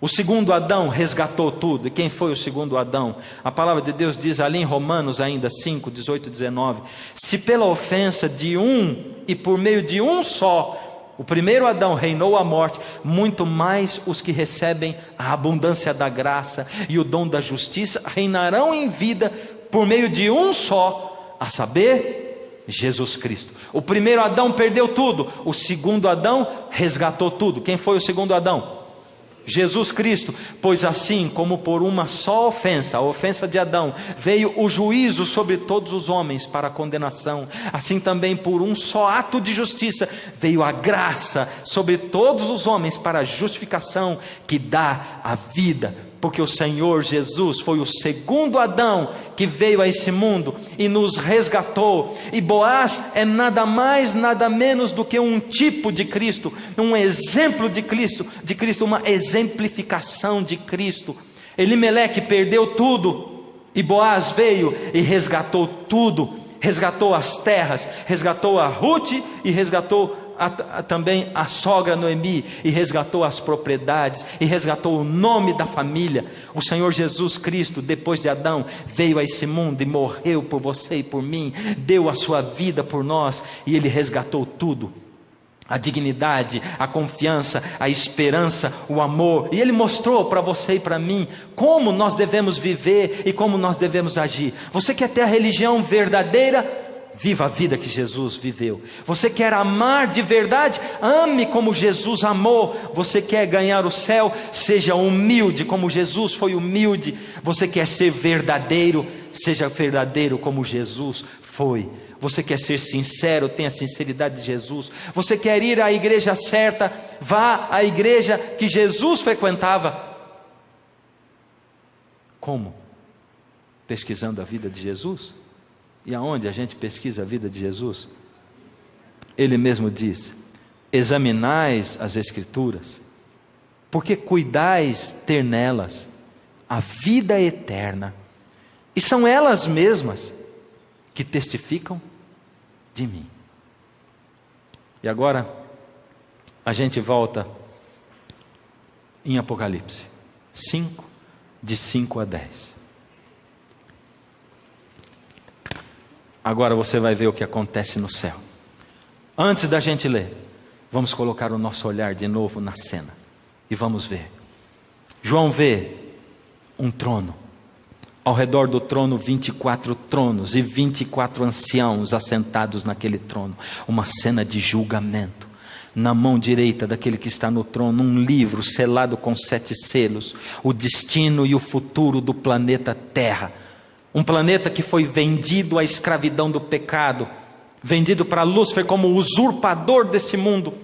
O segundo Adão resgatou tudo. E quem foi o segundo Adão? A palavra de Deus diz ali em Romanos ainda 5, 18 e 19: se pela ofensa de um e por meio de um só, o primeiro Adão reinou a morte, muito mais os que recebem a abundância da graça e o dom da justiça reinarão em vida por meio de um só, a saber, Jesus Cristo. O primeiro Adão perdeu tudo, o segundo Adão resgatou tudo. Quem foi o segundo Adão? Jesus Cristo. Pois assim como por uma só ofensa, a ofensa de Adão, veio o juízo sobre todos os homens para a condenação, assim também por um só ato de justiça veio a graça sobre todos os homens para a justificação que dá a vida. Porque o Senhor Jesus foi o segundo Adão que veio a esse mundo e nos resgatou. E Boaz é nada mais, nada menos do que um tipo de Cristo, um exemplo de Cristo, uma exemplificação de Cristo. Elimelec perdeu tudo e Boaz veio e resgatou tudo. Resgatou as terras, resgatou a Ruth e resgatou também a sogra Noemi, e resgatou as propriedades, e resgatou o nome da família. O Senhor Jesus Cristo, depois de Adão, veio a esse mundo e morreu por você e por mim, deu a sua vida por nós, e Ele resgatou tudo. A dignidade, a confiança, a esperança, o amor. E Ele mostrou para você e para mim como nós devemos viver e como nós devemos agir. Você quer ter a religião verdadeira? Viva a vida que Jesus viveu. Você quer amar de verdade? Ame como Jesus amou. Você quer ganhar o céu? Seja humilde como Jesus foi humilde. Você quer ser verdadeiro? Seja verdadeiro como Jesus foi. Você quer ser sincero? Tenha a sinceridade de Jesus. Você quer ir à igreja certa? Vá à igreja que Jesus frequentava. Como? Pesquisando a vida de Jesus? E aonde a gente pesquisa a vida de Jesus? Ele mesmo diz: examinais as Escrituras, porque cuidais ter nelas a vida eterna, e são elas mesmas que testificam de mim. E agora a gente volta em Apocalipse 5, de 5 a 10. Agora você vai ver o que acontece no céu. Antes da gente ler, vamos colocar o nosso olhar de novo na cena. E vamos ver. João vê um trono. Ao redor do trono 24 tronos e 24 anciãos assentados naquele trono. Uma cena de julgamento. Na mão direita daquele que está no trono, um livro selado com 7 selos. O destino e o futuro do planeta Terra. Um planeta que foi vendido à escravidão do pecado, vendido para Lúcifer como usurpador desse mundo.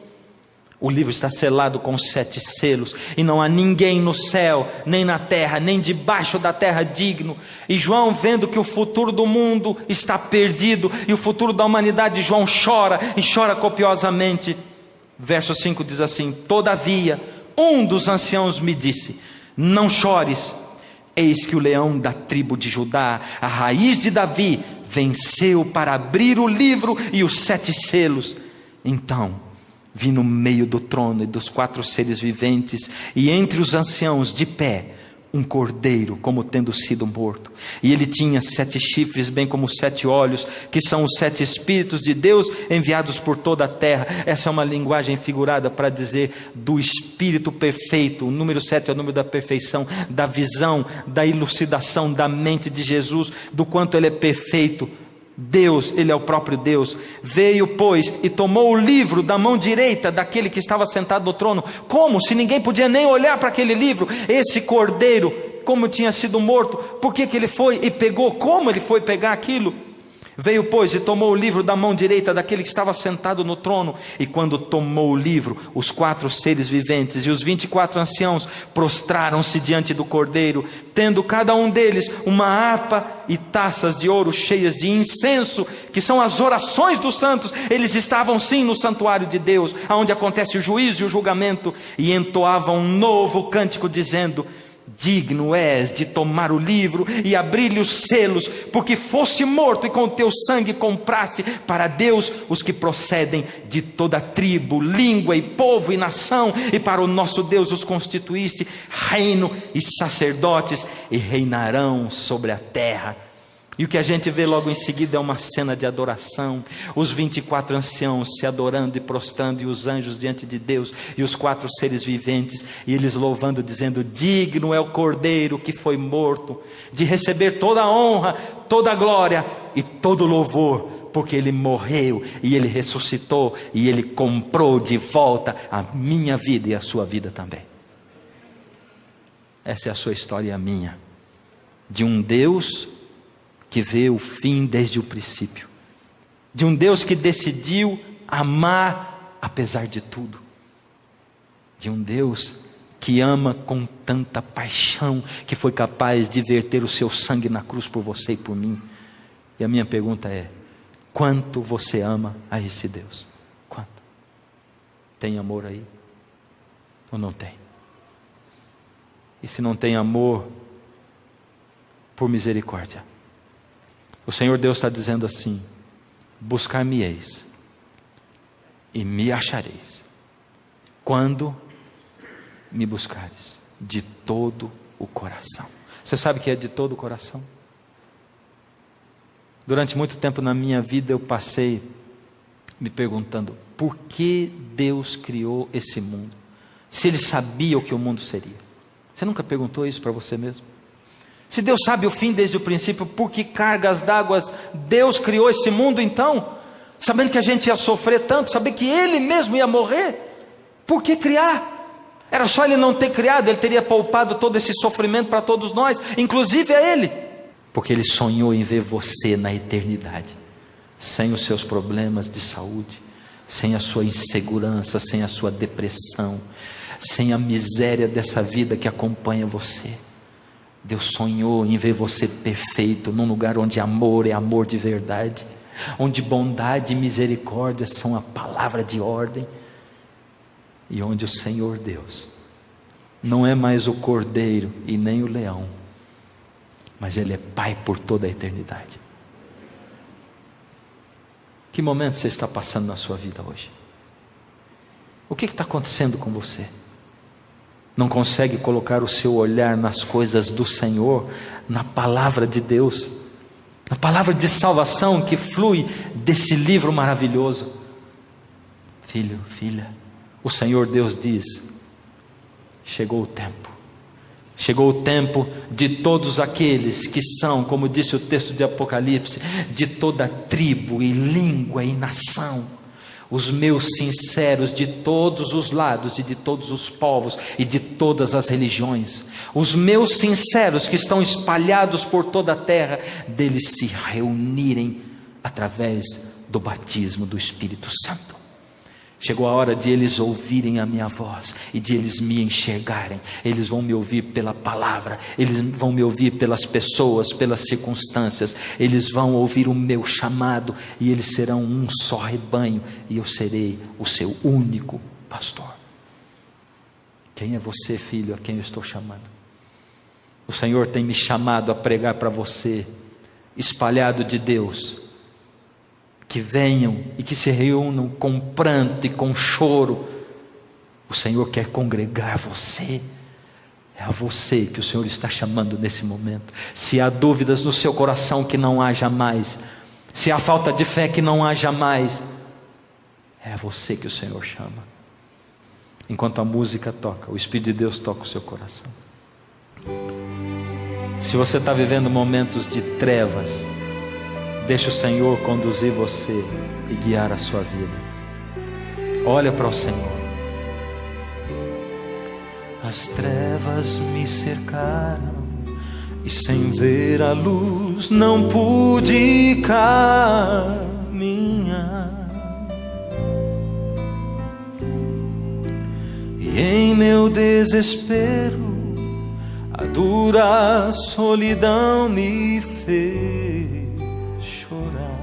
O livro está selado com 7 selos, e não há ninguém no céu, nem na terra, nem debaixo da terra digno. E João, vendo que o futuro do mundo está perdido, e o futuro da humanidade, João chora, e chora copiosamente. Verso 5 diz assim: todavia, um dos anciãos me disse: não chores, eis que o leão da tribo de Judá, a raiz de Davi, venceu para abrir o livro e os 7 selos. Então vi no meio do trono e dos 4 seres viventes, e entre os anciãos de pé, um cordeiro como tendo sido morto. E ele tinha 7 chifres, bem como 7 olhos, que são os 7 Espíritos de Deus enviados por toda a terra. Essa é uma linguagem figurada para dizer do Espírito perfeito. O número 7 é o número da perfeição, da visão, da elucidação da mente de Jesus, do quanto ele é perfeito. Deus, ele é o próprio Deus. Veio, pois, e tomou o livro da mão direita daquele que estava sentado no trono. Como? Se ninguém podia nem olhar para aquele livro. Esse cordeiro, como tinha sido morto, por que ele foi e pegou? Como ele foi pegar aquilo? Veio, pois, e tomou o livro da mão direita daquele que estava sentado no trono. E quando tomou o livro, os 4 seres viventes e os 24 anciãos prostraram-se diante do cordeiro, tendo cada um deles uma harpa e taças de ouro cheias de incenso, que são as orações dos santos. Eles estavam sim no santuário de Deus, onde acontece o juízo e o julgamento, e entoavam um novo cântico dizendo: digno és de tomar o livro e abrir-lhe os selos, porque foste morto e com teu sangue compraste para Deus os que procedem de toda tribo, língua e povo e nação, e para o nosso Deus os constituíste reino e sacerdotes, e reinarão sobre a terra. E o que a gente vê logo em seguida é uma cena de adoração, os 24 anciãos se adorando e prostrando, e os anjos diante de Deus, e os 4 seres viventes, e eles louvando, dizendo: digno é o cordeiro que foi morto, de receber toda a honra, toda a glória e todo o louvor, porque ele morreu, e ele ressuscitou, e ele comprou de volta a minha vida e a sua vida também. Essa é a sua história e a minha, de um Deus que vê o fim desde o princípio, de um Deus que decidiu amar apesar de tudo, de um Deus que ama com tanta paixão, que foi capaz de verter o seu sangue na cruz por você e por mim. E a minha pergunta é: quanto você ama a esse Deus? Quanto? Tem amor aí? Ou não tem? E se não tem amor, por misericórdia, o Senhor Deus está dizendo assim: buscar-me-eis e me achareis, quando me buscares de todo o coração. Você sabe o que é de todo o coração? Durante muito tempo na minha vida eu passei me perguntando: por que Deus criou esse mundo, se Ele sabia o que o mundo seria? Você nunca perguntou isso para você mesmo? Se Deus sabe o fim desde o princípio, por que cargas d'água Deus criou esse mundo então? Sabendo que a gente ia sofrer tanto, sabendo que Ele mesmo ia morrer, por que criar? Era só Ele não ter criado, Ele teria poupado todo esse sofrimento para todos nós, inclusive a Ele. Porque Ele sonhou em ver você na eternidade, sem os seus problemas de saúde, sem a sua insegurança, sem a sua depressão, sem a miséria dessa vida que acompanha você. Deus sonhou em ver você perfeito, num lugar onde amor é amor de verdade, onde bondade e misericórdia são a palavra de ordem, e onde o Senhor Deus não é mais o cordeiro e nem o leão, mas Ele é Pai por toda a eternidade. Que momento você está passando na sua vida hoje? O que está acontecendo com você? Não consegue colocar o seu olhar nas coisas do Senhor, na palavra de Deus, na palavra de salvação que flui desse livro maravilhoso? Filho, filha, o Senhor Deus diz: chegou o tempo. Chegou o tempo de todos aqueles que são, como disse o texto de Apocalipse, de toda tribo e língua e nação, os meus sinceros de todos os lados e de todos os povos e de todas as religiões, os meus sinceros que estão espalhados por toda a terra, deles se reunirem através do batismo do Espírito Santo. Chegou a hora de eles ouvirem a minha voz e de eles me enxergarem. Eles vão me ouvir pela palavra, eles vão me ouvir pelas pessoas, pelas circunstâncias. Eles vão ouvir o meu chamado e eles serão um só rebanho e eu serei o seu único pastor. Quem é você, filho, a quem eu estou chamando? O Senhor tem me chamado a pregar para você, espalhado de Deus, que venham e que se reúnam com pranto e com choro. O Senhor quer congregar você. É a você que o Senhor está chamando nesse momento. Se há dúvidas no seu coração, que não haja mais. Se há falta de fé, que não haja mais. É a você que o Senhor chama. Enquanto a música toca, o Espírito de Deus toca o seu coração. Se você está vivendo momentos de trevas, deixe o Senhor conduzir você e guiar a sua vida. Olha para o Senhor. As trevas me cercaram e sem ver a luz não pude caminhar. E em meu desespero a dura solidão me fez chorar.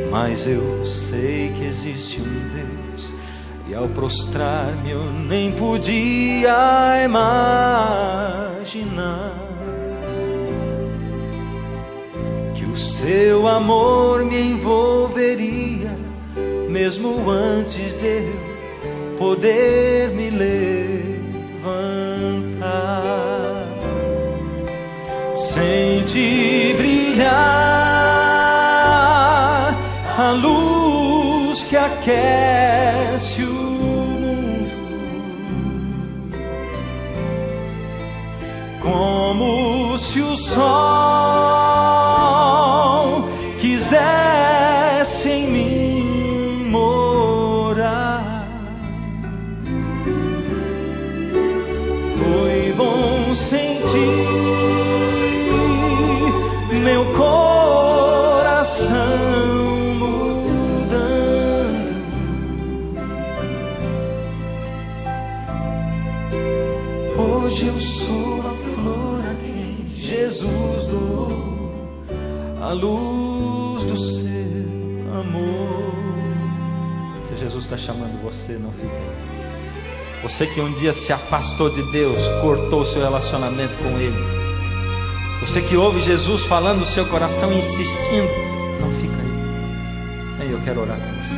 Mas eu sei que existe um Deus, e ao prostrar-me eu nem podia imaginar que o seu amor me envolveria, mesmo antes de eu poder me levantar. Senti brilhar a luz que aquece o mundo, como se o sol quisesse em mim morar. Foi bom sentir meu coração mudando. Hoje eu sou a flor a quem Jesus doou, a luz do seu amor. Se Jesus está chamando você, não fique aí. Você que um dia se afastou de Deus, cortou o seu relacionamento com Ele. Você que ouve Jesus falando no seu coração, insistindo, não fica aí. Eu quero orar com você.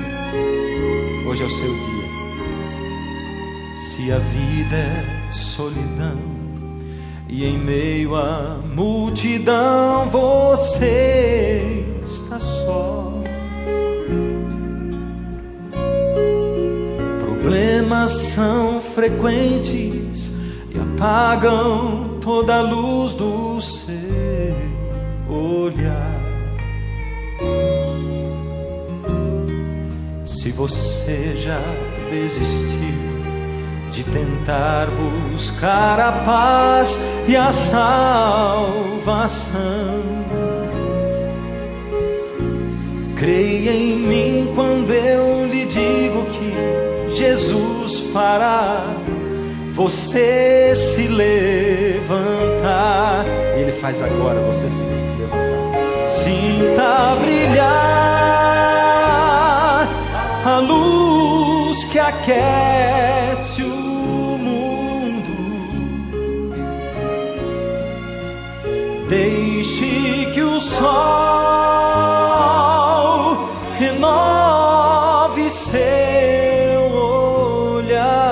Hoje é o seu dia. Se a vida é solidão e em meio à multidão você está só, problemas são frequentes e apagam toda a luz do seu olhar. Se você já desistiu de tentar buscar a paz e a salvação, creia em mim quando eu lhe digo que Jesus fará você se levantar. Ele faz agora você se levantar. Sinta brilhar a luz que aquece o mundo. Deixe que o sol renove seu olhar.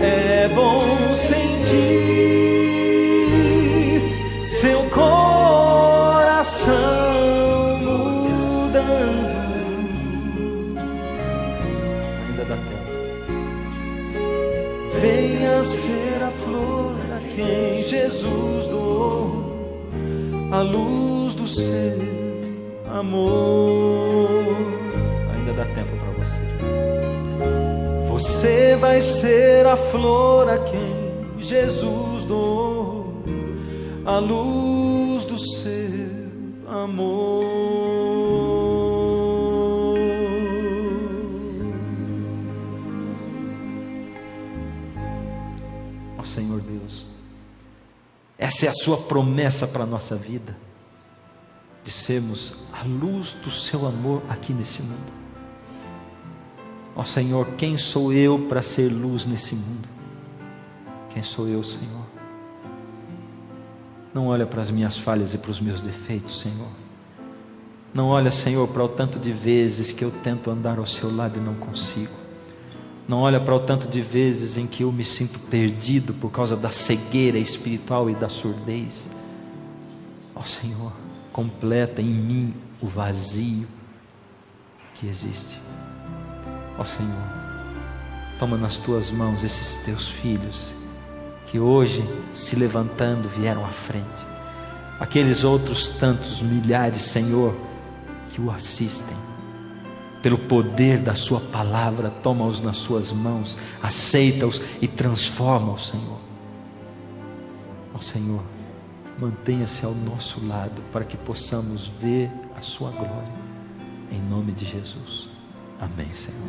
É bom sentir seu coração mudando. Ainda dá tempo. Venha ser a flor a quem Jesus doou, a luz do seu amor. Ainda dá tempo para você. Você vai ser a flor a quem Jesus doou, a luz do seu amor. Ó Senhor Deus, essa é a sua promessa para a nossa vida, de sermos a luz do seu amor aqui nesse mundo. Ó Senhor, quem sou eu para ser luz nesse mundo? Quem sou eu, Senhor? Não olha para as minhas falhas e para os meus defeitos, Senhor. Não olha, Senhor, para o tanto de vezes que eu tento andar ao seu lado e não consigo. Não olha para o tanto de vezes em que eu me sinto perdido por causa da cegueira espiritual e da surdez. Ó Senhor, completa em mim o vazio que existe. Ó Senhor, toma nas tuas mãos esses teus filhos que hoje, se levantando, vieram à frente. Aqueles outros tantos milhares, Senhor, que o assistem. Pelo poder da sua palavra, toma-os nas suas mãos, aceita-os e transforma-os, Senhor. Ó Senhor, mantenha-se ao nosso lado para que possamos ver a sua glória. Em nome de Jesus. Amém, Senhor.